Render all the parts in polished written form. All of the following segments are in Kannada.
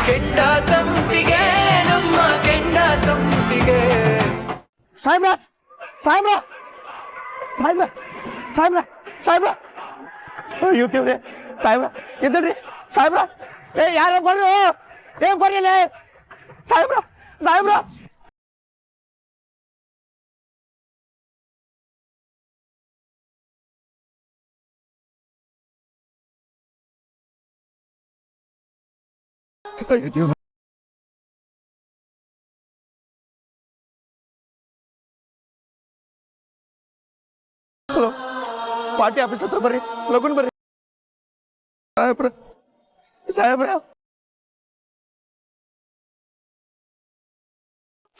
ಕೆಂಡ ಸಂಪಿಗೆ ನಮ್ಮ ಕೆಂಡ ಸಂಪಿಗೆ. ಸಾಹೇಬ್ರ ಸಾಹೇಬ್ರ ಸಾಹೇಬ್ರ ಸಾಹೇಬ್ರ ಸಾಹೇಬ್ರ ಯೂಟ್ಯೂಬ್ರೆ ಸಾಹೇಬ್ರ ಎದ್ರಿ ಸಾಹೇಬ್ರ ಯಾರೋ ಬರ್ರು ಬರ್ರಿಲ್ಲ ಸಾಹೇಬ್ರ ಸಾಹೇಬ್ರ. ಹಲೋ ಪಾರ್ಟಿ ಆಫೀಸ್ ಹತ್ರ ಬರ್ರಿ ಲಗುನ್ ಬರ್ರಿ ಸಾಹೇಬ್ರ ಸಾಹೇಬ್ರ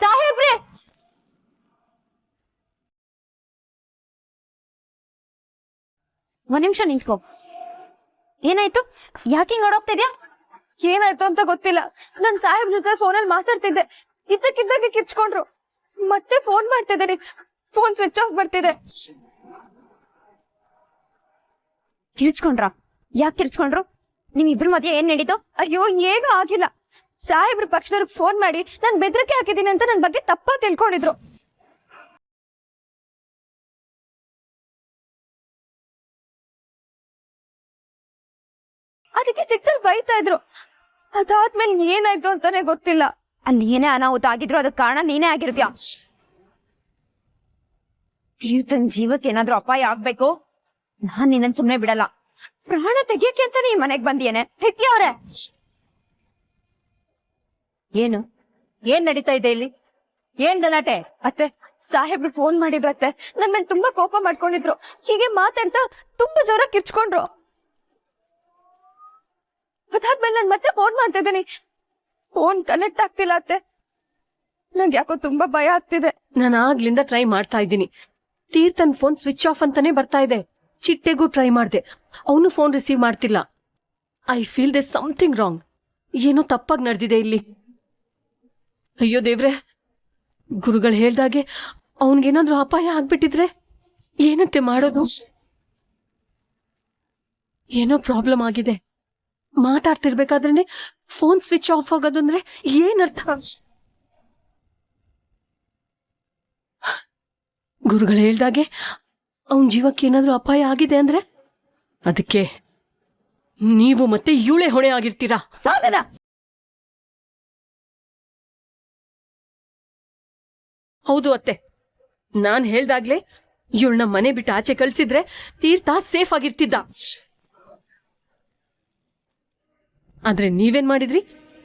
ಸಾಹೇಬ್ರೆ ಒಂದ್ ನಿಮಿಷ ನಿಂತ್ಕೋ. ಏನಾಯ್ತು? ಯಾಕೆ ಹಿಂಗ್ ಓಡೋಗ್ತಿದ್ಯಾ? ಏನಾಯ್ತು ಅಂತ ಗೊತ್ತಿಲ್ಲ. ನನ್ ಸಾಹೇಬ್ ಜೊತೆ ಫೋನಲ್ಲಿ ಮಾತಾಡ್ತಿದ್ದೆ, ಇದ್ದಕ್ಕಿದ್ದಾಗೆ ಕಿರ್ಚ್ಕೊಂಡ್ರು. ಮತ್ತೆ ಫೋನ್ ಮಾಡ್ತಿದ್ದೀನಿ, ಫೋನ್ ಸ್ವಿಚ್ ಆಫ್ ಬರ್ತಿದೆ. ಕಿರ್ಚ್ಕೊಂಡ್ರ? ಯಾಕೆ ಕಿರ್ಚ್ಕೊಂಡ್ರು? ನಿಮ್ಮಿಬ್ರ ಮಧ್ಯೆ ಏನ್ ನಡೀತು? ಅಯ್ಯೋ ಏನು ಆಗಿಲ್ಲ. ಸಾಹೇಬ್ರ ಪಕ್ಷದವ್ರಿಗೆ ಫೋನ್ ಮಾಡಿ ನಾನ್ ಬೆದರಿಕೆ ಹಾಕಿದ್ದೀನಿ ಅಂತ ನನ್ ಬಗ್ಗೆ ತಪ್ಪಾಗಿ ತಿಳ್ಕೊಂಡಿದ್ರು. ಅದಕ್ಕೆ ಸಿಟ್ಟಲ್ಲಿ ಬೈತಾ ಇದ್ರು. ಅದಾದ್ಮೇಲೆ ಏನಾಯ್ತು ಅಂತಾನೆ ಗೊತ್ತಿಲ್ಲ. ಅಲ್ಲಿ ಏನೇ ಅನಾಹುತ ಆಗಿದ್ರು ಅದಕ್ಕೆ ಕಾರಣ ನೀನೇ ಆಗಿರ್ತೀಯ. ತೀರ್ಥನ್ ಜೀವಕ್ಕೆ ಏನಾದ್ರೂ ಅಪಾಯ ಆಗ್ಬೇಕು, ನಾನ್ ನಿನ್ನನ್ ಸುಮ್ನೆ ಬಿಡಲ್ಲ. ಪ್ರಾಣ ತೆಗಿಯಕ್ಕೆ ಅಂತಾನೆ ಈ ಮನೆಗ್ ಬಂದಿಯೇನೆ, ಹೆಕ್ಕಿ ಅವ್ರೆ. ಏನು ಏನ್ ನಡೀತಾ ಇದೆ ಇಲ್ಲಿ? ಏನ್ ಗಲಾಟೆ? ಅತ್ತೆ, ಸಾಹೇಬ್ರು ಫೋನ್ ಮಾಡಿದ್ರತ್ತೆ, ನನ್ ಮೇಲೆ ತುಂಬಾ ಕೋಪ ಮಾಡ್ಕೊಂಡಿದ್ರು. ಹೀಗೆ ಮಾತಾಡ್ತಾ ತುಂಬಾ ಜೋರ ಕಿರ್ಚ್ಕೊಂಡ್ರು. ಅದಾದ್ಮೇಲೆ ನಾನ್ ಮತ್ತೆ ಫೋನ್ ಮಾಡ್ತಾ ಇದ್ದೀನಿ, ಫೋನ್ ಕನೆಕ್ಟ್ ಆಗ್ತಿಲ್ಲ ಅತ್ತೆ. ನಂಗೆ ಯಾಕೋ ತುಂಬಾ ಭಯ ಆಗ್ತಿದೆ. ನಾನು ಆಗ್ಲಿಂದ ಟ್ರೈ ಮಾಡ್ತಾ ಇದ್ದೀನಿ. ತೀರ್ಥನ್ ಫೋನ್ ಸ್ವಿಚ್ ಆಫ್ ಅಂತಾನೆ ಬರ್ತಾ ಇದೆ. ಚಿಟ್ಟೆಗೂ ಟ್ರೈ ಮಾಡ್ದೆ, ಅವನು ಫೋನ್ ರಿಸೀವ್ ಮಾಡ್ತಿಲ್ಲ. I feel the something wrong. ಏನೋ ತಪ್ಪಾಗಿ ನಡೆದಿದೆ ಇಲ್ಲಿ. ಅಯ್ಯೋ ದೇವ್ರೆ, ಗುರುಗಳು ಹೇಳ್ದಾಗೆ ಅವನ್ಗೇನಾದ್ರೂ ಅಪಾಯ ಆಗ್ಬಿಟ್ಟಿದ್ರೆ ಏನಂತೆ ಮಾಡೋದು? ಏನೋ ಪ್ರಾಬ್ಲಮ್ ಆಗಿದೆ. ಮಾತಾಡ್ತಿರ್ಬೇಕಾದ್ರೆ ಫೋನ್ ಸ್ವಿಚ್ ಆಫ್ ಆಗೋದಂದ್ರೆ ಏನರ್ಥ? ಗುರುಗಳು ಹೇಳ್ದಾಗೆ ಅವನ್ ಜೀವಕ್ಕೆ ಏನಾದ್ರೂ ಅಪಾಯ ಆಗಿದೆ ಅಂದ್ರೆ ಅದಕ್ಕೆ ನೀವು ಮತ್ತೆ ಇವಳೆ ಹೊಣೆ ಆಗಿರ್ತೀರಾ. ಸಾಧನ ಹೌದು ಅತ್ತೆ, ನಾನ್ ಹೇಳ್ದಾಗ್ಲೇ ಇವಳನ್ನ ಮನೆ ಬಿಟ್ಟು ಆಚೆ ಕಳ್ಸಿದ್ರೆ ತೀರ್ಥ ಸೇಫ್ ಆಗಿರ್ತಿದ್ದ. ಆದ್ರೆ ನೀವೇನ್ ಮಾಡಿದ್ರಿ?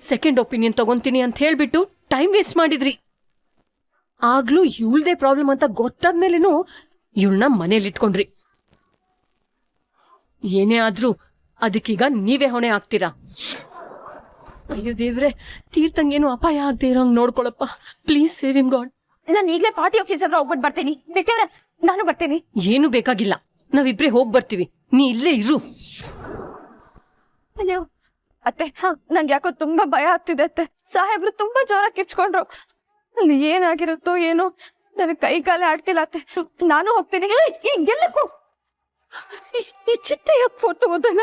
ಸೆಕೆಂಡ್ ಒಪಿನಿಯನ್ ತಗೊಂತೀನಿ ಅಂತ ಹೇಳ್ಬಿಟ್ಟು ಟೈಮ್ ವೇಸ್ಟ್ ಮಾಡಿದ್ರಿ. ಆಗ್ಲೂ ಇವಳ್ದೇ ಪ್ರಾಬ್ಲಮ್ ಅಂತ ಗೊತ್ತಾದ್ಮೇಲೆನೂ ಇವಳನ್ನ ಮನೇಲಿ ಇಟ್ಕೊಂಡ್ರಿ. ಏನೇ ಆದ್ರೂ ಅದಕ್ಕೀಗ ನೀವೇ ಹೊಣೆ ಆಗ್ತೀರಾ. ಅಯ್ಯೋ ದೇವ್ರೆ, ತೀರ್ಥಂಗೇನು ಅಪಾಯ ಆಗದೆ ಇರೋಂಗ್ ನೋಡ್ಕೊಳಪ್ಪ. Please save him God. ನಾನು ಈಗಲೇ ಪಾರ್ಟಿ ಆಫೀಸ್ ಹತ್ರ ಹೋಗ್ಬಿಟ್ಟು ಬರ್ತೀನಿ. ನಿತ್ಯವ್ರೆ, ನಾನು ಬರ್ತೀನಿ. ಏನು ಬೇಕಾಗಿಲ್ಲ, ನಾವಿಬ್ರೇ ಹೋಗ್ ಬರ್ತೀವಿ. ನೀ ಇಲ್ಲೇ ಇರು. ಅಯ್ಯೋ ಅತ್ತೆ, ನಂಗೆ ಯಾಕೋ ತುಂಬಾ ಭಯ ಆಗ್ತಿದೆ ಅತ್ತೆ. ಸಾಹೇಬ್ರು ತುಂಬಾ ಜೋರ ಕಿರ್ಚ್ಕೊಂಡ್ರು. ಅಲ್ಲಿ ಏನಾಗಿರುತ್ತೋ ಏನೋ, ನನಗೆ ಕೈ ಕಾಲೇ ಆಡ್ತಿಲ್ಲ ಅತ್ತೆ. ನಾನು ಹೋಗ್ತೀನಿ. ಹಿಂಗೆಲ್ಲಕ್ಕೂ ಈ ಚಿಟ್ಟೆ ಯಾಕೆ ಫೋಟೋ ಓದಲ್ಲ?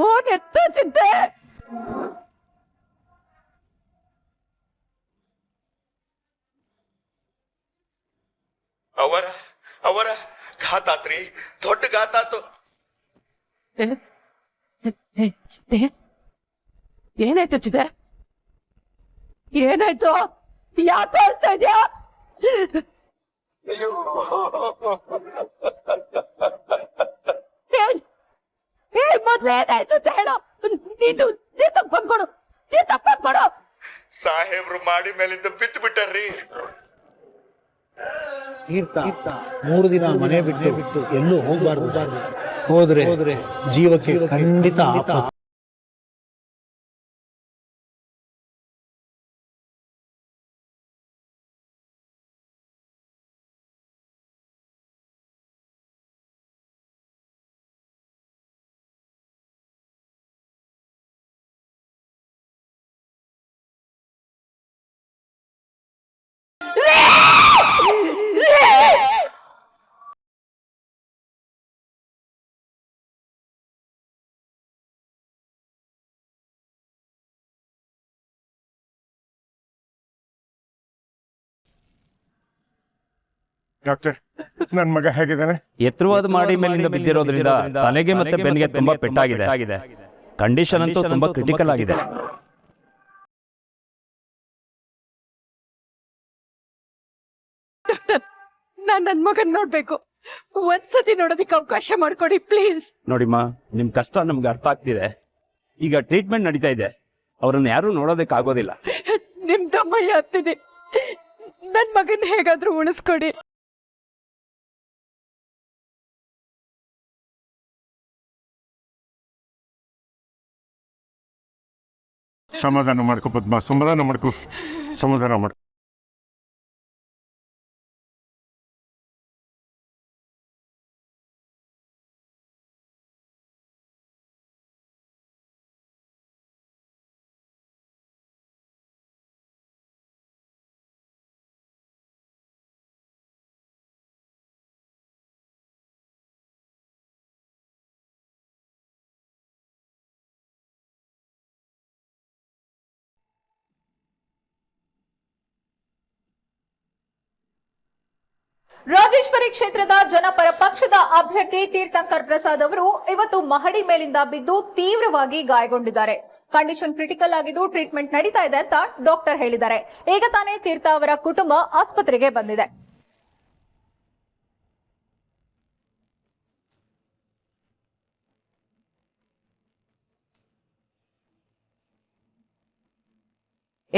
ಓ ನೆತ್ತ ಚಿಟ್ಟೆ. ಅವರ ಅವರ ಘಾತಾತ್ರಿ, ದೊಡ್ಡ ಘಾತಾತು. ಏನಾಯ್ತು ಚಿತೆ? ಏನಾಯ್ತು? ಯಾಕೆ ಹೇಳ್ತಾ ಇದ್ಯಾ? ಮೊದ್ಲು ಏನಾಯ್ತು ಅಂತ ಹೇಳು. ನೀನು ತಪ್ಪಿಕೊಡು. ಸಾಹೇಬ್ರು ಮಾಡಿ ಮೇಲಿಂದ ಬಿತ್ತು ಬಿಟ್ಟಾರ್ರಿ. ತೀರ್ಥ 3 ದಿನ ಮನೆ ಬಿಟ್ಟು ಎಲ್ಲೂ ಹೋಗ್ಬಾರ್ದು. ಹೋದ್ರೆ ಜೀವಕ್ಕೆ ಖಂಡಿತ ಆಪತ್ತು. ಡಾಕ್ಟರ್ ನನ್ನ ಮಗ ಹೇಗಿದ್ದಾನೆ? ಎತ್ತರವಾದ ಮಾಡಿ ಮೇಲಿಂದ ಬಿದ್ದಿರೋದ್ರಿಂದ ತಲೆಗೆ ಮತ್ತೆ ಬೆನ್ನಿಗೆ ತುಂಬಾ ಪೆಟ್ಟಾಗಿದೆ. ಕಂಡೀಷನ್ ಅಂತೂ ತುಂಬಾ ಕ್ರಿಟಿಕಲ್ ಆಗಿದೆ. ನಾನ್ ನನ್ ಮಗನ್ ನೋಡ್ಬೇಕು. ಒಂದ್ಸತಿ ನೋಡೋದಕ್ಕೆ ಅವಕಾಶ ಮಾಡ್ಕೊಡಿ ಪ್ಲೀಸ್. ನೋಡಿಮ್ಮ, ನಿಮ್ ಕಷ್ಟ ನಮ್ಗೆ ಅರ್ಥ ಆಗ್ತಿದೆ. ಈಗ ಟ್ರೀಟ್ಮೆಂಟ್ ನಡೀತಾ ಇದೆ. ಅವ್ರನ್ನ ಯಾರು ನೋಡೋದಕ್ಕೆ ಆಗೋದಿಲ್ಲ. ನಿಮ್ ತಮ್ಮಯ್ಯ ಹತ್ತೀನಿ, ನನ್ ಮಗನ್ ಹೇಗಾದ್ರೂ ಉಳಿಸ್ಕೊಡಿ. ಸಮಾಧಾನ ಮಾಡ್ಕೊ ಪದ್ಮ, ಸಮಾಧಾನ ಮಾಡ್ಕೊ. ರಾಜೇಶ್ವರಿ ಕ್ಷೇತ್ರದ ಜನಪರ ಪಕ್ಷದ ಅಭ್ಯರ್ಥಿ ತೀರ್ಥಂಕರ್ ಪ್ರಸಾದ್ ಅವರು ಇವತ್ತು ಮಹಡಿ ಮೇಲಿಂದ ಬಿದ್ದು ತೀವ್ರವಾಗಿ ಗಾಯಗೊಂಡಿದ್ದಾರೆ. ಕಂಡೀಷನ್ ಕ್ರಿಟಿಕಲ್ ಆಗಿದ್ದು ಟ್ರೀಟ್ಮೆಂಟ್ ನಡೀತಾ ಇದೆ ಅಂತ ಡಾಕ್ಟರ್ ಹೇಳಿದ್ದಾರೆ. ಈಗ ತಾನೇ ತೀರ್ಥ ಅವರ ಕುಟುಂಬ ಆಸ್ಪತ್ರೆಗೆ ಬಂದಿದೆ.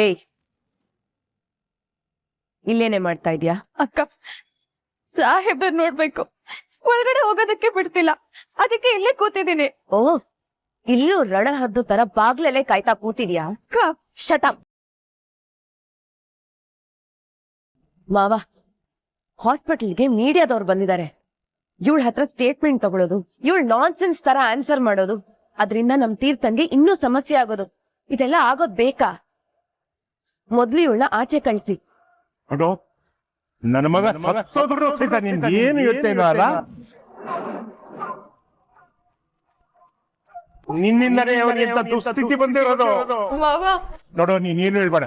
ಏಯ್, ಇಲ್ಲೇನೆ ಮಾಡ್ತಾ ಇದ್ಯಾ? ಅಕ್ಕ, ಸಾಹೇಬ್ರ ನೋಡ್ಬೇಕು, ಒಳಗಡೆ ಹೋಗೋದಕ್ಕೆ ಬಿಡ್ತಿಲ್ಲ, ಅದಕ್ಕೆ ಇಲ್ಲೇ ಕೂತಿದ್ದೀನಿ. ಓ, ಇಲ್ಲೂ ರಣ ಹದ್ದು ತರ ಬಾಗ್ಲಲ್ಲೇ ಕಾಯ್ತಾ ಕೂತಿದ್ಯಾ? ಅಕ್ಕ, ಶಟಪ್. ಮಾವ, ಹಾಸ್ಪಿಟಲ್ಗೆ ಮೀಡಿಯಾದವ್ರು ಬಂದಿದ್ದಾರೆ. ಇವಳ ಹತ್ರ ಸ್ಟೇಟ್ಮೆಂಟ್ ತಗೊಳ್ಳೋದು, ಇವಳು ನಾನ್ಸೆನ್ಸ್ ತರ ಆನ್ಸರ್ ಮಾಡೋದು, ಅದರಿಂದ ನಮ್ ತೀರ್ಥನ್ಗೆ ಇನ್ನೂ ಸಮಸ್ಯೆ ಆಗೋದು, ಇದೆಲ್ಲ ಆಗೋದ್ ಬೇಕಾ? ಮೊದ್ಲು ಇವಳನ್ನ ಆಚೆ ಕಳ್ಸಿ. ಅಡೋ, ನನ್ನ ಮಗ ಸತ್ತೋದ್ರು ಸಹಿತ ನಿನ್ಗೆ ಏನು ಯೋಚನೆ ಇಲ್ಲ ಅಲ್ಲ? ನಿನ್ನಿಂದಲೇ ಅವನಿಗೆ ದುಸ್ಥಿತಿ ಬಂದಿರೋದು. ಮಾವ, ನೋಡೋ, ನೀನೇನು ಹೇಳ್ಬೇಡ.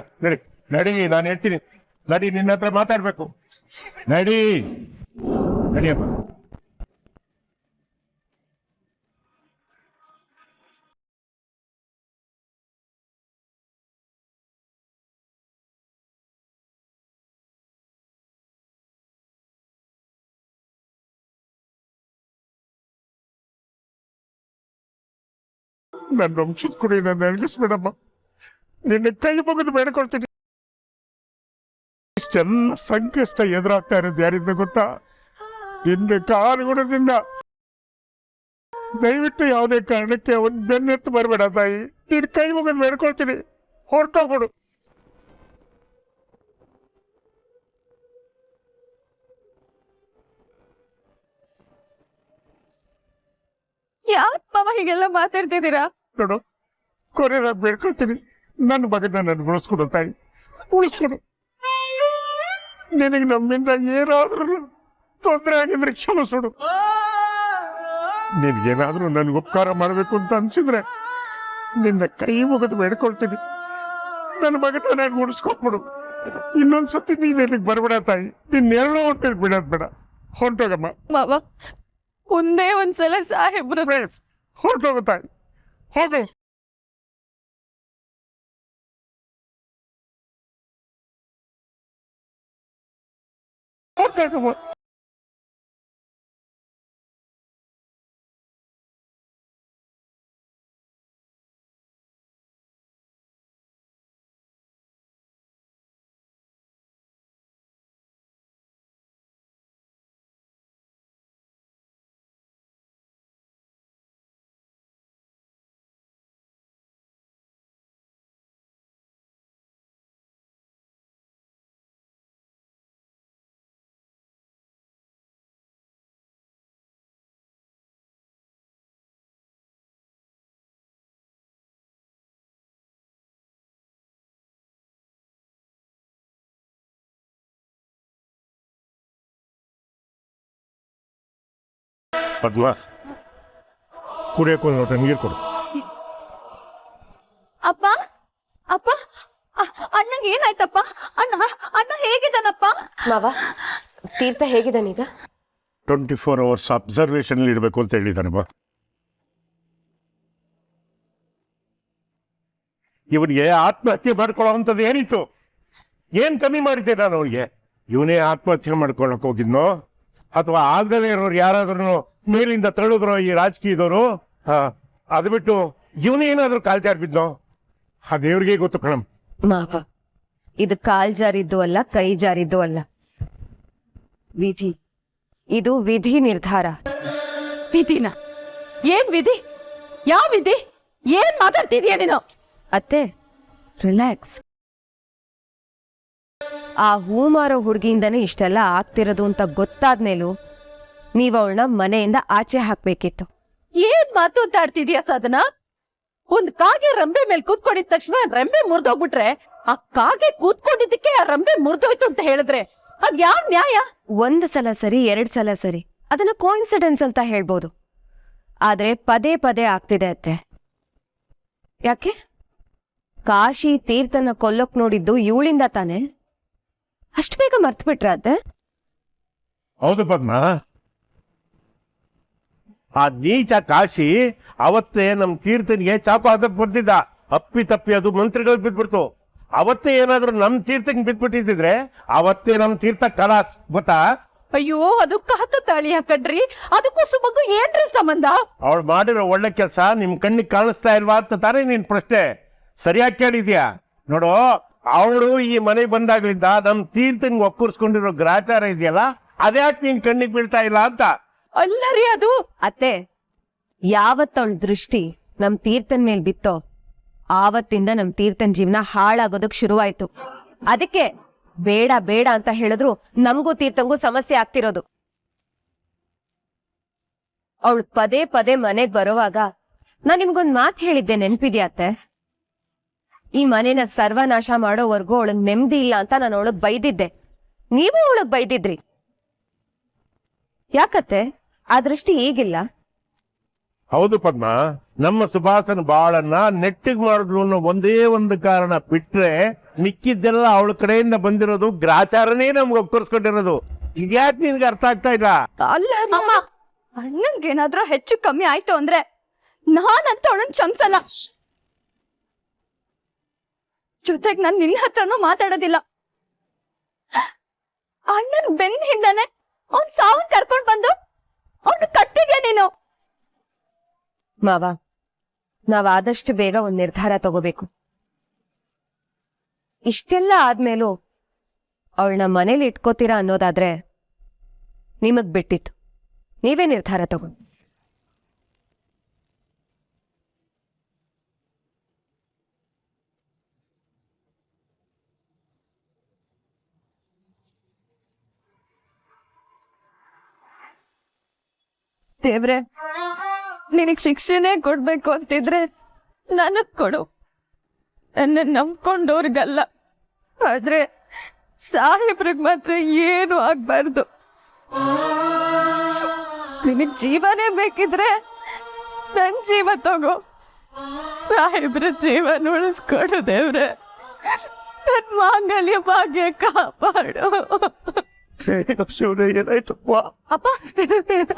ನಡಿ, ನಾನು ಹೇಳ್ತೀನಿ. ನಡಿ, ನಿನ್ನ ಹತ್ರ ಮಾತಾಡ್ಬೇಕು. ನಡಿಯಪ್ಪ. ನನ್ನ ವಂಶದ ಕುಡಿ ನನ್ನ ಎಲ್ಗಿಸ್ಬೇಡಮ್ಮ. ನಿನ್ನ ಕೈ ಮುಗಿದು ಬೇಡ್ಕೊಳ್ತೀನಿ. ಇಷ್ಟೆಲ್ಲ ಸಂಕಷ್ಟ ಎದುರಾಗ್ತಾ ಇರೋದು ಯಾರಿಂದ ಗೊತ್ತಾ? ನಿನ್ನ ಕಾಲುಗುಣದಿಂದ. ದಯವಿಟ್ಟು ಯಾವುದೇ ಕಾರಣಕ್ಕೆ ಒಂದು ಬೆನ್ನೆತ್ತು ಬರಬೇಡ ತಾಯಿ. ನಿನ್ನ ಕೈ ಮುಗಿದು ಬೇಡ್ಕೊಳ್ತೀನಿ, ಹೊರಟೋಗ್ಬಿಡು. ಯಾಕ್ ಮಾವ ಹೀಗೆಲ್ಲ ಮಾತಾಡ್ತಿದ್ದೀರಾ? ನೋಡು, ಕೊನೆಯಾಗಿ ಬೇಡ್ಕೊಳ್ತೀನಿ, ನನ್ನ ಮಗನ ನನ್ನ ಉಳಿಸ್ಕೊಡು ತಾಯಿ, ಉಳಿಸ್ಕೊಡು. ನಿನಗೆ ನಮ್ಮಿಂದ ಏನಾದ್ರೂ ತೊಂದರೆ ಆಗಿದ್ರೆ ಕ್ಷಮಿಸೋಡು. ನಿನ್ಗೇನಾದ್ರೂ ನನ್ಗೆ ಉಪಕಾರ ಮಾಡಬೇಕು ಅಂತ ಅನ್ಸಿದ್ರೆ ನಿನ್ನ ಕೈ ಮುಗಿದು ಬೇಡ್ಕೊಳ್ತೀನಿ, ನನ್ನ ಮಗನ ನಾನು ಉಳಿಸ್ಕೊಟ್ಬಿಡು. ಇನ್ನೊಂದ್ಸತಿ ನೀನು ಇಲ್ಲಿಗೆ ಬರಬೇಡ ತಾಯಿ. ನಿನ್ನೆರಡೋ ಹೊಟ್ಟೆ ಬಿಡೋದು ಬೇಡ. ಹೊಂಟೋಗಮ್ಮ. ಮಾವ, ಒಂದೇ ಒಂದ್ಸಲ ಸಾಹೇಬ್ರ ಹೊರಟೋಗು ತಾಯಿ, ಹೋಗು. ಹೊರಟೋಗಮ್ಮ. ಪದ್ಮ, ಕುಡಿಯಕ್ಕೆ ಒಂದು ಲೋಟ ನೀರು ಕೊಡು. ಅಪ್ಪ, ಅಪ್ಪ, ಅಣ್ಣಂಗೆ ಏನಾಯ್ತಪ್ಪ? ಅಣ್ಣ ಹೇಗಿದ್ದಾನಪ್ಪ? ಮಾವ, ತೀರ್ಥ ಹೇಗಿದ್ದಾನೀಗ? 24 hours ಅಬ್ಸರ್ವೇಷನ್ ಇಡಬೇಕು ಅಂತ ಹೇಳಿದ್ದಾನೆ ಬಾ. ಇವನಿಗೆ ಆತ್ಮಹತ್ಯೆ ಮಾಡ್ಕೊಳ್ಳೋ ಅಂಥದ್ದು ಏನಿತ್ತು? ಏನು ಕಮ್ಮಿ ಮಾಡಿದ್ದೆ ನಾನು ಅವನಿಗೆ? ಇವನೇ ಆತ್ಮಹತ್ಯೆ ಮಾಡ್ಕೊಳಕ್ ಹೋಗಿದ್ನೋ ಅಥವಾ ಆಗದೇ ಇರೋರು ಯಾರಾದ್ರೂ ಮೇಲಿಂದ ತಳ್ಳಿದ್ರೋ ಈ ರಾಜಕೀಯದವರು? ಅದು ಬಿಟ್ಟು ಇವನೇನಾದ್ರೂ ಕಾಲ್ ಜಾರ್ಬಿದ್ನೋ? ಆ ದೇವ್ರಿಗೆ ಗೊತ್ತು ಕಣಮ್. ಮಾವ, ಇದು ಕಾಲ್ ಜಾರಿದ್ದು ಅಲ್ಲ, ಕೈ ಜಾರಿದ್ದು ಅಲ್ಲ, ವಿಧಿ. ಇದು ವಿಧಿ ನಿರ್ಧಾರ. ವಿಧಿನ? ಏನ್ ವಿಧಿ? ಯಾವ ವಿಧಿ? ಏನ್ ಮಾತಾಡ್ತಿದೀಯ ನೀನು? ಅತ್ತೆ, ರಿಲ್ಯಾಕ್ಸ್. ಆ ಹೂ ಮಾರೋ ಹುಡುಗಿಯಿಂದನೇ ಇಷ್ಟೆಲ್ಲ ಆಗ್ತಿರೋದು ಅಂತ ಗೊತ್ತಾದ್ಮೇಲೂ ನೀವ್ ಅವಳನ್ನ ಮನೆಯಿಂದ ಆಚೆ ಹಾಕ್ಬೇಕಿತ್ತು. ಏನ್ ಮಾತು ಅಂತ ಆಡ್ತಿದೀಯ ಸಾಧನ? ಒಂದ್ ಕಾಗೆ ರಂಬೆ ಮೇಲೆ ಕೂತ್ಕೊಂಡಿದ ತಕ್ಷಣ ರಂಬೆ ಮುರಿದೋಗ್ಬಿಟ್ರೆ ಆ ಕಾಗೆ ಕೂತ್ಕೊಂಡಿದ್ದಕ್ಕೆ ಆ ರಂಬೆ ಮುರಿದೋಯ್ತು ಅಂತ ಹೇಳಿದ್ರೆ ಅದ್ ಯಾವ ನ್ಯಾಯ? 1 ಸಲ ಸರಿ, 2 ಸಲ ಸರಿ, ಅದನ್ನ ಕೋಇನ್ಸಿಡೆನ್ಸ್ ಅಂತ ಹೇಳ್ಬೋದು. ಆದ್ರೆ ಪದೇ ಪದೇ ಆಗ್ತಿದೆ ಅತ್ತೆ. ಯಾಕೆ? ಕಾಶಿ ತೀರ್ಥನ ಕೊಲ್ಲೋಕ್ ನೋಡಿದ್ದು ಇವಳಿಂದ ತಾನೆ? ಅಷ್ಟು ಬೇಗ ಮರ್ತು ಬಿಟ್ರ ಅತ್ತೆ? ಹೌದು ಪದ್ಮ, ಆ ನೀಚ ಕಾಶಿ ಅವತ್ತೇ ನಮ್ ತೀರ್ಥನಿಗೆ ಚಾಕು ಹಾಕಕ್ ಬರ್ತಿದ್ದ. ಅಪ್ಪಿ ತಪ್ಪಿ ಅದು ಮಂತ್ರಿಗಳು ಬಿದ್ಬಿಡ್ತು. ಅವತ್ತೇ ಏನಾದ್ರು ನಮ್ ತೀರ್ಥಕ್ಕೆ ಬಿದ್ಬಿಟ್ಟಿದ್ರೆ ಅವತ್ತೇ ನಮ್ ತೀರ್ಥ ಕಲಾಸ್, ಗೊತ್ತಾ? ಅಯ್ಯೋ, ಅದಕ್ಕ ಹತ್ತು ತಾಳಿ ಹಾಕಡ್ರಿ, ಅದಕ್ಕೂ ಸುಮಗು ಏನ್ರಿ ಸಂಬಂಧ? ಅವಳು ಮಾಡಿರೋ ಒಳ್ಳೆ ಕೆಲಸ ನಿಮ್ ಕಣ್ಣಿಗೆ ಕಾಣಿಸ್ತಾ ಇಲ್ವಾ ಅಂತ ತಾನೇ ನಿನ್ ಪ್ರಶ್ನೆ. ಸರಿಯಾಗಿ ಕೇಳಿದ್ಯಾ ನೋಡು. ಅವಳು ಈ ಮನೆಗೆ ಬಂದಾಗ್ಲಿಂದ ನಮ್ ತೀರ್ಥನ್ಗೆ ಒಕ್ಕೂರ್ಸ್ಕೊಂಡಿರೋ ಗ್ರಾಚಾರ ಇದೆಯಲ್ಲ, ಅದ್ಯಾಕೆ ನಿನ್ ಕಣ್ಣಿಗೆ ಬೀಳ್ತಾ ಇಲ್ಲ ಅಂತ. ಅಲ್ಲರಿ ಅದು. ಅತ್ತೆ, ಯಾವತ್ತವಳ ದೃಷ್ಟಿ ನಮ್ ತೀರ್ಥನ್ ಮೇಲ್ ಬಿತ್ತೋ ಆವತ್ತಿಂದ ನಮ್ ತೀರ್ಥನ್ ಜೀವನ ಹಾಳಾಗೋದಕ್ ಶುರುವಾಯ್ತು. ಅದಕ್ಕೆ ಬೇಡ ಬೇಡ ಅಂತ ಹೇಳಿದ್ರು ನಮಗೂ ತೀರ್ಥಂಗೂ ಸಮಸ್ಯೆ ಆಗ್ತಿರೋದು. ಅವಳು ಪದೇ ಪದೇ ಮನೆಗ್ ಬರೋವಾಗ ನಾನ್ ನಿಮ್ಗೊಂದ್ ಮಾತು ಹೇಳಿದ್ದೆ, ನೆನ್ಪಿದ್ಯಾ ಅತ್ತೆ? ಈ ಮನೇನ ಸರ್ವನಾಶ ಮಾಡೋವರೆಗೂ ಅವಳಗ್ ನೆಮ್ಮದಿ ಇಲ್ಲ ಅಂತ ನಾನು ಅವಳಗ್ ಬೈದಿದ್ದೆ. ನೀವು ಅವಳಗ್ ಬೈದಿದ್ರಿ. ಯಾಕತ್ತೆ ಆ ದೃಷ್ಟಿ ಈಗಿಲ್ಲ? ಹೌದು ಪದ್ಮ, ನಮ್ಮ ಸುಭಾಸನ ಬಾಳನ್ನ ನೆಟ್ಟಿಗೆ ಮಾಡಿದ್ರು ಅನ್ನೋ ಒಂದೇ ಒಂದು ಕಾರಣ ಬಿಟ್ರೆ ಮಿಕ್ಕಿದ್ದೆಲ್ಲ ಅವಳ ಕಡೆಯಿಂದ ಬಂದಿರೋದು ಗ್ರಾಚಾರನೇ ನಮ್ಗೆ ಒಕ್ಕರ್ಸ್ಕೊಂಡಿರೋದು. ಇದ್ಯಾಕೆ ನಿನ್ಗೆ ಅರ್ಥ ಆಗ್ತಾ ಇಲ್ಲ? ಅಲ್ಲ ಅಮ್ಮ, ಅಣ್ಣನ್ಗೇನಾದ್ರೂ ಹೆಚ್ಚು ಕಮ್ಮಿ ಆಯ್ತು ಅಂದ್ರೆ ನಾನಂತ ಅವಳನ್ ಕ್ಷಮಿಸಲ್ಲ. ಜೊತೆಗ್ ನಾನ್ ನಿನ್ನ ಹತ್ರನೂ ಮಾತಾಡೋದಿಲ್ಲ. ಅಣ್ಣನ್ ಬೆನ್ನ ಹಿಂದಾನೆ ಅವ್ನ್ ಸಾವನ್ ಕರ್ಕೊಂಡ್ ಬಂದು ಅವ್ನು ಕಟ್ಟಿದ್ಯಾ ನೀನು. ಮಾವ, ನಾವ್ ಆದಷ್ಟು ಬೇಗ ಒಂದ್ ನಿರ್ಧಾರ ತಗೋಬೇಕು. ಇಷ್ಟೆಲ್ಲ ಆದ್ಮೇಲೂ ಅವಳನ್ನ ಮನೇಲಿ ಇಟ್ಕೋತೀರಾ ಅನ್ನೋದಾದ್ರೆ ನಿಮಗ್ ಬಿಟ್ಟಿತ್ತು. ನೀವೇ ನಿರ್ಧಾರ ತಗೊಂಡು. ದೇವ್ರೆ, ನಿನಗ್ ಶಿಕ್ಷೆನೇ ಕೊಡ್ಬೇಕು ಅಂತಿದ್ರೆ ನನಗ್ ಕೊಡು, ನನ್ನ ನಂಬ್ಕೊಂಡವ್ರಿಗಲ್ಲ. ಆದ್ರೆ ಸಾಹೇಬ್ರಿಗೆ ಮಾತ್ರ ಏನು ಆಗ್ಬಾರ್ದು. ನಿನಗ್ ಜೀವನೇ ಬೇಕಿದ್ರೆ ನನ್ ಜೀವ ತಗೋ, ಸಾಹೇಬ್ರ ಜೀವನ ಉಳಿಸ್ಕೊಡು ದೇವ್ರೆ. ನನ್ ಮಾಂಗಲ್ಯ ಭಾಗ್ಯ ಕಾಪಾಡು. ಏನಾಯ್ತಪ್ಪ? ಅಪ್ಪ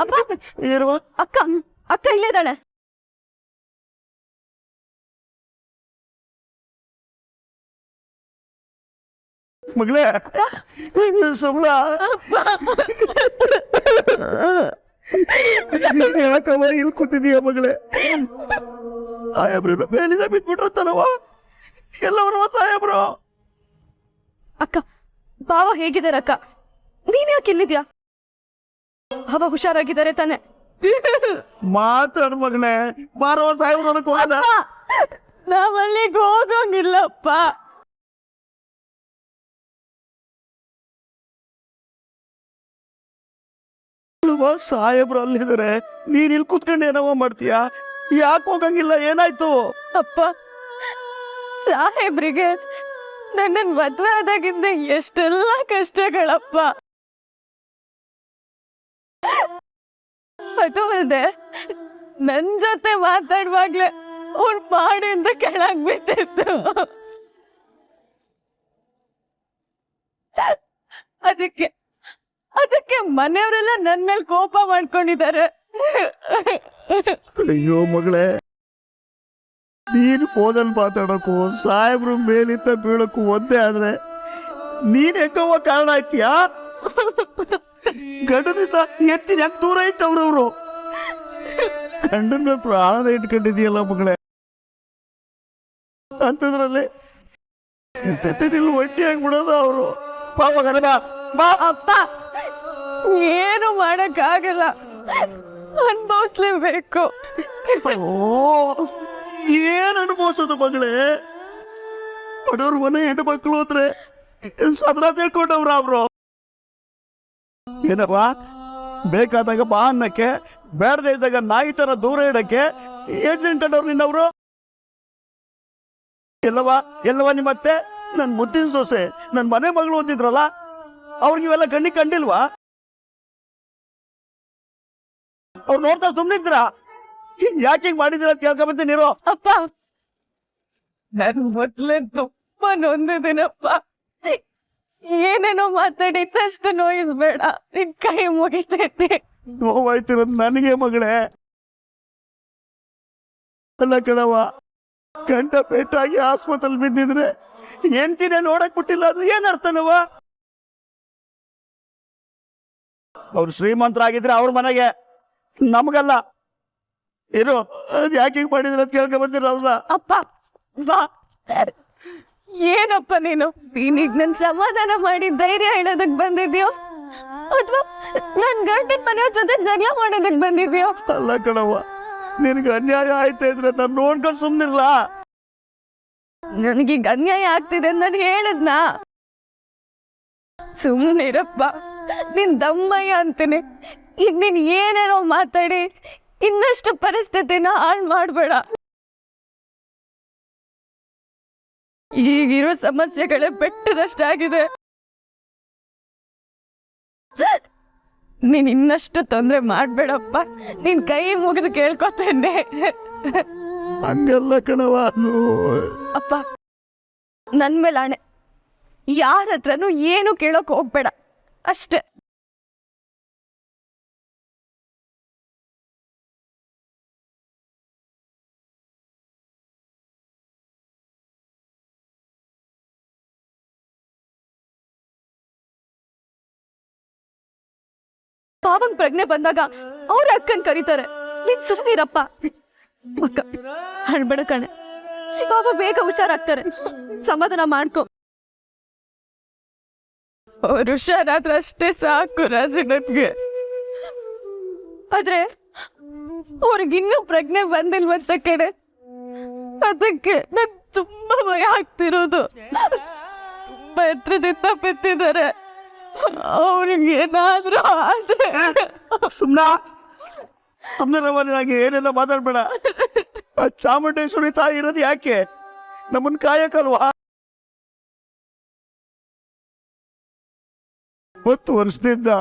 ಅಪ್ಪ, ಏನವ? ಅಕ್ಕ ಅಕ್ಕ ಇಲ್ಲೇದಾಳೆ. ಮಗಳೇ, ಸುಮ್ನ ಯಾಕವ ಇಲ್ಲಿ ಕೂತಿದೀಯ ಮಗಳೇ? ಸಾಹೇಬ್ರು ಮೇಲಿಂದ ಬಿದ್ಬಿಟ್ರತ್ತನವ ಎಲ್ಲವರು. ಸಾಹೇಬ್ರು ಅಕ್ಕ, ಬಾವ ಹೇಗಿದ್ದಾರೆ ಅಕ್ಕ? ನೀನ್ ಯಾಕೆ ಇಲ್ಲಿದ್ಯಾ? ಬಾವ ಹುಷಾರಾಗಿದ್ದಾರೆ ತಾನೆ? ಮಾತಾಡ ಮಗಳೇ, ಬಾರವ ಸಾಹೇಬ್ರು. ನಾವಲ್ಲಿಗೆ ಹೋಗೋಂಗಿಲ್ಲಪ್ಪ. ಸಾಹೇಬ್ರು ಅಲ್ಲಿದ್ದಾರೆ, ನೀನ್ ಇಲ್ಲಿ ಕೂತ್ಕೊಂಡು ಏನವ ಮಾಡ್ತೀಯಾ? ಯಾಕೆ ಹೋಗಂಗಿಲ್ಲ? ಏನಾಯ್ತು? ಅಪ್ಪ, ಸಾಹೇಬ್ರಿಗೆ ನನ್ನನ್ ಮದ್ವೆ ಆದಾಗಿಂದ ಎಷ್ಟೆಲ್ಲ ಕಷ್ಟಗಳಪ್ಪ. ಅದು ಅಲ್ದೆ ನನ್ ಜೊತೆ ಮಾತಾಡುವಾಗ್ಲೆ ಅವ್ರ ಮಾಡಿಂದ ಕೆಳಗ್ ಬಿದ್ದಿತ್ತು. ಅದಕ್ಕೆ ಅದಕ್ಕೆ ಮನೆಯವರೆಲ್ಲ ನನ್ ಮೇಲೆ ಕೋಪ ಮಾಡ್ಕೊಂಡಿದ್ದಾರೆ. ಅಯ್ಯೋ ಮಗಳೇ, ನೀನು ಫೋನಲ್ಲಿ ಮಾತಾಡೋಕು ಸಾಹೇಬ್ರು ಮೇಲಿಂದ ಬೀಳಕ್ಕೂ ಒಂದೇ ಆದ್ರೆ ನೀನ್ ಹೆಂಗವ್ವ ಕಾರಣ ಆಯ್ತೀಯಾ? ಗಂಡನಿಂದ ಎತ್ತಿ ಯಾಕೆ ದೂರ ಇಟ್ಟವ್ರವ್ರು? ಗಂಡನ ಪ್ರಾಣದ ಇಟ್ಕೊಂಡಿದೀಯಲ್ಲ ಮಗಳೇ, ಅಂತದ್ರಲ್ಲಿ ಒಂಟಿ ಆಗ್ಬಿಡೋದು ಅವರು. ಪಾಪ ಬಾ. ಅಪ್ಪ, ಏನು ಮಾಡಕ್ಕಾಗಲ್ಲ, ಅನ್ಭವಿಸ್ಲೇಬೇಕು. ಏನ್ ಅನುಭವಿಸೋದು ಮಗಳೇ? ಬಡವ್ರ ಮನೆ ಹೆಣ್ಣು ಮಕ್ಕಳು ಅಂದ್ರೆ ಸದರ ತಿಳ್ಕೊಂಡವ್ರ ಅವ್ರು. ಏನಪ್ಪ, ಬೇಕಾದಾಗ ಬಾ ಅನ್ನಕ್ಕೆ, ಬೇಡದೆ ಇದ್ದಾಗ ನಾಯಿ ತರ ದೂರ ಇಡಕ್ಕೆ ಏನ್ ತಿಳ್ಕೊಂಡವ್ರು ನಿನ್ನವ್ರು? ಎಲ್ಲವ ನಿಮ್ಮತ್ತೆ ನನ್ ಮುದ್ದಿನ ಸೊಸೆ, ನನ್ ಮನೆ ಮಗಳು ಓದಿದ್ರಲ್ಲ, ಅವ್ರಿಗೆ ಇವೆಲ್ಲ ಕಣ್ಣಿಗೆ ಕಂಡಿಲ್ವಾ? ಅವ್ರು ನೋಡ್ತಾ ಸುಮ್ನಿದ್ರ? ಯಾಕೆ ಹಿಂಗ್ ಮಾಡಿದ್ರ ಅಂತ ಕೇಳ್ಕೊಂಬಂತೀನಿ ನೀರು. ಅಪ್ಪ, ನನ್ ಮೊದ್ಲೇ ತುಂಬಾ ನೊಂದಿದ್ದೀನಪ್ಪ. ಏನೇನೋ ಮಾತಾಡಿ ಇನ್ನಷ್ಟು ನೋಯಿಸ್ಬೇಡ, ನಿನ್ ಕೈ ಮುಗಿತೈತಿ. ನೋವಾಯ್ತಿರೋದು ನನಗೆ ಮಗಳೇ. ಅಲ್ಲ ಕಣವ, ಗಂಟ ಪೇಟಾಗಿ ಆಸ್ಪತ್ರೆಲ್ ಬಿದ್ದಿದ್ರೆ ಹೆಂಡ್ತಿನೇ ನೋಡಕ್ ಬಿಟ್ಟಿಲ್ಲ ಅಂದ್ರೆ ಏನ್ ಅರ್ಥನವ? ಅವ್ರು ಶ್ರೀಮಂತರಾಗಿದ್ರೆ ಅವ್ರ ಮನೆಗೆ, ನಮ್ಗಲ್ಲ. ಏನು ಅದ್ ಯಾಕೆ ಹಿಂಗ್ ಮಾಡಿದ್ರ ಅಂತ ಕೇಳ್ಕೊಂಡ್ ಬಂದಿರ ಅವ್ರನ್ನ. ಅಪ್ಪ ಬಾ. ಏನಪ್ಪ ನೀನೀಗ ನನ್ ಸಮಾಧಾನ ಮಾಡಿ ಧೈರ್ಯ ಹೇಳೋದಕ್ ಬಂದಿದ್ಯೋ ಅಥವಾ ನನ್ ಗಂಡನ ಮನೆಯವ್ರ ಜೊತೆ ಜಗಳ ಮಾಡೋದಕ್ ಬಂದಿದ್ಯೋ? ಅಲ್ಲ ಕಣವ್ವ, ನಿನ್ಗೆ ಅನ್ಯಾಯ ಆಯ್ತಾ ಇದ್ರೆ ನಾನು ನೋಡ್ಕೊಂಡು ಸುಮ್ನಿರ್ಲ? ನನಗೀಗ ಅನ್ಯಾಯ ಆಗ್ತಿದೆ ಅಂತ ನಾನು ಹೇಳದ್ನಾ? ಸುಮ್ಮನಿರಪ್ಪ, ನಿನ್ ದಮ್ಮಯ್ಯ ಅಂತೀನಿ. ಈಗ ನೀನ್ ಏನೇನೋ ಮಾತಾಡಿ ಇನ್ನಷ್ಟು ಪರಿಸ್ಥಿತಿನ ಹಾಳು ಮಾಡ್ಬೇಡ. ಈಗಿರೋ ಸಮಸ್ಯೆಗಳೇ ಬೆಟ್ಟದಷ್ಟಾಗಿದೆ. ನೀನ್ ಇನ್ನಷ್ಟು ತೊಂದ್ರೆ ಮಾಡ್ಬೇಡಪ್ಪ, ನಿನ್ ಕೈ ಮುಗಿದು ಕೇಳ್ಕೊತೇನೆ. ಹಂಗಲ್ಲ ಕಣವ, ಅಪ್ಪ, ನನ್ ಮೇಲೆ ಆಣೆ, ಯಾರ ಹತ್ರನೂ ಏನು ಕೇಳೋಕ್ ಹೋಗ್ಬೇಡ ಅಷ್ಟೇ. ಪಾವಂಗ್ ಪ್ರಜ್ಞೆ ಬಂದಾಗ ಅವ್ರ ಅಕ್ಕನ್ ಕರೀತಾರೆ. ನೀನ್ ಸುಮ್ಮನಿರಪ್ಪ. ಅಕ್ಕ, ಹಣ್ಬೇಡ ಕಣೆ, ಪಾಪ ಬೇಗ ಹುಷಾರಾಗ್ತಾರೆ, ಸಮಾಧಾನ ಮಾಡ್ಕೊ. ಅವ್ರು ಹುಷಾರಾದ್ರೆ ಅಷ್ಟೇ ಸಾಕು ರಾಜು ನನ್ಗೆ. ಆದ್ರೆ ಅವ್ರಿಗಿನ್ನೂ ಪ್ರಜ್ಞೆ ಬಂದಿಲ್ವಂತ ಕಡೆ, ಅದಕ್ಕೆ ನನ್ ತುಂಬಾ ಭಯ ಆಗ್ತಿರೋದು. ತುಂಬಾ ಎತ್ತರದಿಂದ ಬಿತ್ತಿದ್ದಾರೆ, ಅವ್ರಿಗೆ ಏನಾದ್ರೂ ಆದ್ರೆ. ಸುಮ್ನರವನಾಗಿ ಏನೆಲ್ಲ ಮಾತಾಡ್ಬೇಡ. ಚಾಮುಂಡೇಶ್ವರಿ ತಾಯಿ ಇರೋದು ಯಾಕೆ? ನಮ್ಮನ್ ಕಾಯಕಲ್ವಾ? 10 ವರ್ಷದಿಂದ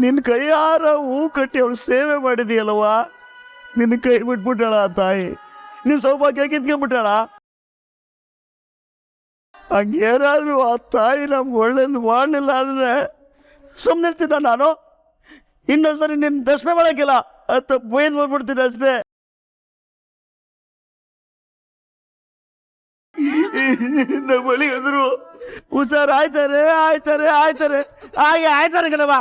ನಿನ್ ಕೈಯಾರ ಹೂ ಕಟ್ಟಿ ಅವಳು ಸೇವೆ ಮಾಡಿದೀಯಲ್ವಾ? ನಿನ್ನ ಕೈ ಬಿಟ್ಬಿಟ್ಟಾಳ ಆ ತಾಯಿ, ನೀನ್ ಸೌಭಾಗ್ಯ ಕಿತ್ಕೊಂಡ್ಬಿಟ್ಟಾಳ. ಹಂಗೇನಾದ್ರು ಆ ತಾಯಿ ನಮ್ಗೆ ಒಳ್ಳೇದು ಮಾಡಲಿಲ್ಲ ಅಂದ್ರೆ ಸುಮ್ಮನಿರ್ತಿದ್ದ ನಾನು? ಇನ್ನೊಂದ್ಸರಿ ನಿನ್ನ ದರ್ಶನ ಮಾಡಕ್ಕಿಲ್ಲ ಅಂತ ಬೈದ್ ಬಂದ್ಬಿಡ್ತೀನಿ ಅಷ್ಟೇ. ನಮ್ಮ ಬಳಿ ಅಂದ್ರು ಹುಷಾರ್ ಆಯ್ತಾರೆ ಕಣವ.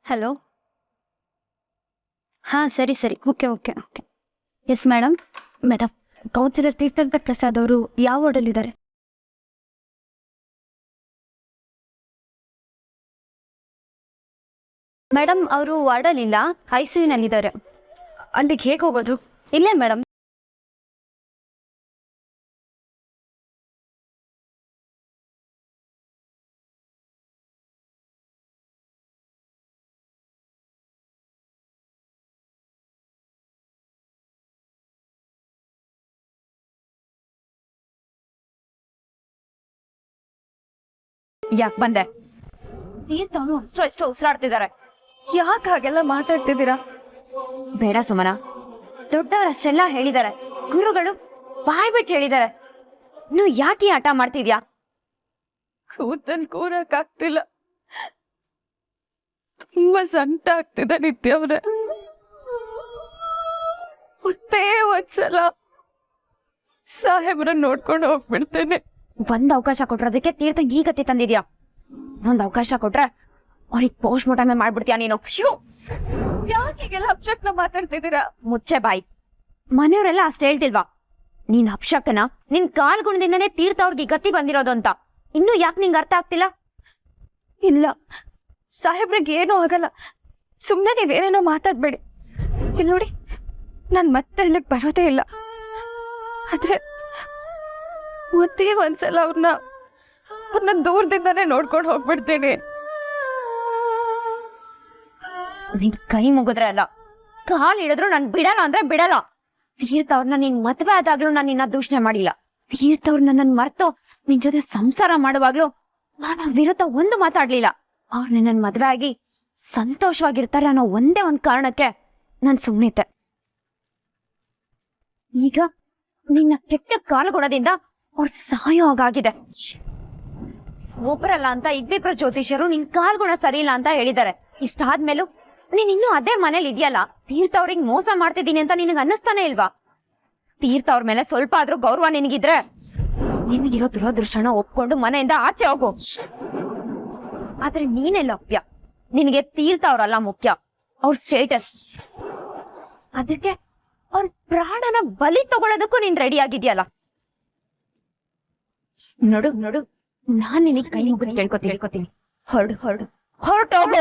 ಹಲೋ. ಹಾಂ ಸರಿ ಸರಿ, okay okay okay. Yes madam. Madam, councillor Tirthankar Prasad ಅವರು ಯಾವ ವಾರ್ಡಲ್ಲಿದ್ದಾರೆ? ಮೇಡಮ್, ಅವರು ವಾರ್ಡಲ್ಲಿಲ್ಲ, ICUನಲ್ಲಿದ್ದಾರೆ. ಅಲ್ಲಿಗೆ ಹೇಗೆ ಹೋಗೋದು? ಇಲ್ಲೇ ಮೇಡಮ್. ಯಾಕೆ ಬಂದೆ? ತೀರ್ಥವ್ರು ಅಷ್ಟು ಉಸಿರಾಡ್ತಿದ್ದಾರೆ. ಯಾಕೆ ಹಾಗೆಲ್ಲ ಮಾತಾಡ್ತಿದ್ದೀರಾ? ಬೇಡ ಸುಮನ, ದೊಡ್ಡವರು ಅಷ್ಟೆಲ್ಲ ಹೇಳಿದ್ದಾರೆ, ಗುರುಗಳು ಬಾಯ್ ಬಿಟ್ಟು ಹೇಳಿದ್ದಾರೆ. ನೀವು ಯಾಕೆ ಆಟ ಮಾಡ್ತಿದ್ಯಾ? ಕೂತಲ್ಲಿ ಕೂರಕ್ಕಾಗ್ತಿಲ್ಲ, ತುಂಬಾ ಸಂಕಟ ಆಗ್ತಿದೆ ನಿತ್ಯ ಅವ್ರೆ. ಒಂದೇ ಒಂದ್ಸಲ ಸಾಹೇಬ್ರನ್ನ ನೋಡ್ಕೊಂಡು ಹೋಗ್ಬಿಡ್ತೇನೆ. ಒಂದ್ ಅವಕಾಶ ಕೊಟ್ರದಕ್ಕೆ ತೀರ್ಥ ಈ ಗತಿ ತಂದಿದ್ಯಾ? ಒಂದ್ ಅವಕಾಶ ಕೊಟ್ರೆ ಅವ್ರಿಗೆ ಪೋಸ್ಟ್ ಮಾರ್ಟಮೇ ಮಾಡ್ಬಿಡ್ತೀಯ ನೀನು. ಯಾಕೀಗೆಲ್ಲ ಅಪ್ಶಕ್ನ ಮಾತಾಡ್ತಿದ್ದೀರಾ? ಮುಚ್ಚೆ ಬಾಯಿ. ಮನೆಯವರೆಲ್ಲ ಅಷ್ಟು ಹೇಳ್ತಿಲ್ವಾ ನೀನ್ ಅಪ್ಶಕನ ನಿನ್ ಕಾಲ್ ಗುಣದಿಂದನೇ ತೀರ್ಥ ಅವ್ರಿಗೆ ಗತಿ ಬಂದಿರೋದು ಅಂತ? ಇನ್ನೂ ಯಾಕೆ ನಿಂಗೆ ಅರ್ಥ ಆಗ್ತಿಲ್ಲ? ಇಲ್ಲ, ಸಾಹೇಬ್ರಿಗೆ ಏನೂ ಆಗಲ್ಲ, ಸುಮ್ಮನೆ ನೀವೇನೇನೋ ಮಾತಾಡ್ಬೇಡಿ. ಇಲ್ಲಿ ನೋಡಿ, ನಾನು ಮತ್ತೆ ಇಲ್ಲಿಗೆ ಬರೋದೇ ಇಲ್ಲ. ಆದ್ರೆ ಒಂದೇ ಒಂದ್ಸಲ ಅವ್ರನ್ನ ದೂರದಿಂದಾನೇ ನೋಡ್ಕೊಂಡು ಹೋಗ್ಬಿಡ್ತೀನಿ. ನಿನ್ ಕೈ ಮುಗಿದ್ರೆ ಅಲ್ಲ, ಕಾಲ್ ಹಿಡಿದ್ರು ನಾನು ಬಿಡಲ್ಲ ಅಂದ್ರೆ ಬಿಡಲ್ಲ. ತೀರ್ಥ ಅವ್ರನ್ನ ನಿನ್ ಮದ್ವೆ ಆದಾಗ್ಲೂ ನಾನು ನಿನ್ನ ದೂಷಣೆ ಮಾಡಿಲ್ಲ. ತೀರ್ಥ ಅವ್ರನ್ನ ನನ್ ಮರ್ತು ನಿನ್ ಜೊತೆ ಸಂಸಾರ ಮಾಡುವಾಗ್ಲೂ ನಾನು ವಿರುದ್ಧ ಒಂದು ಮಾತಾಡ್ಲಿಲ್ಲ. ಅವ್ರು ನಿನ್ನ ಮದ್ವೆ ಆಗಿ ಸಂತೋಷವಾಗಿರ್ತಾರೆ ಅನ್ನೋ ಒಂದೇ ಒಂದ್ ಕಾರಣಕ್ಕೆ ನಾನ್ ಸುಮ್ನಿದ್ದೆ. ಈಗ ನಿನ್ನ ಕೆಟ್ಟ ಕಾಲುಗುಣದಿಂದ ಅವ್ರ ಸಾಯೋ ಹಾಗಾಗಿದೆ. ಒಬ್ಬರಲ್ಲ ಅಂತ ಇಬ್ಬಿಬ್ರು ಜ್ಯೋತಿಷ್ಯರು ನಿನ್ ಕಾಲ್ಗುಣ ಸರಿ ಇಲ್ಲ ಅಂತ ಹೇಳಿದ್ದಾರೆ. ಇಷ್ಟಾದ್ಮೇಲೂ ನೀನ್ ಇನ್ನೂ ಅದೇ ಮನೇಲಿ ಇದೆಯಲ್ಲ. ತೀರ್ಥ ಅವ್ರಿಗೆ ಮೋಸ ಮಾಡ್ತಿದ್ದೀನಿ ಅಂತ ನಿನಗೆ ಅನ್ನಿಸ್ತಾನೆ ಇಲ್ವಾ? ತೀರ್ಥ ಅವ್ರ ಮೇಲೆ ಸ್ವಲ್ಪ ಆದ್ರೂ ಗೌರವ ನಿನಗಿದ್ರೆ ನಿನಗಿರೋ ದುರದೃಷ್ಟನ ಒಪ್ಕೊಂಡು ಮನೆಯಿಂದ ಆಚೆ ಹೋಗು. ಆದ್ರೆ ನೀನೆಲ್ಲ ಹೋಗ್ತೀಯ. ನಿನಗೆ ತೀರ್ಥ ಅವ್ರಲ್ಲ ಮುಖ್ಯ, ಅವ್ರ ಸ್ಟೇಟಸ್. ಅದಕ್ಕೆ ಅವ್ರ ಪ್ರಾಣನ ಬಲಿ ತಗೊಳ್ಳೋದಕ್ಕೂ ನೀನ್ ರೆಡಿ ಆಗಿದ್ಯಲ್ಲ. ನೋಡು, ನಾನ್ ನಿನಗೆ ಕೈ ಮುಗಿದು ಕೇಳ್ಕೊತೀನಿ, ಹೊರಡು ಹೊರಟೋಗು.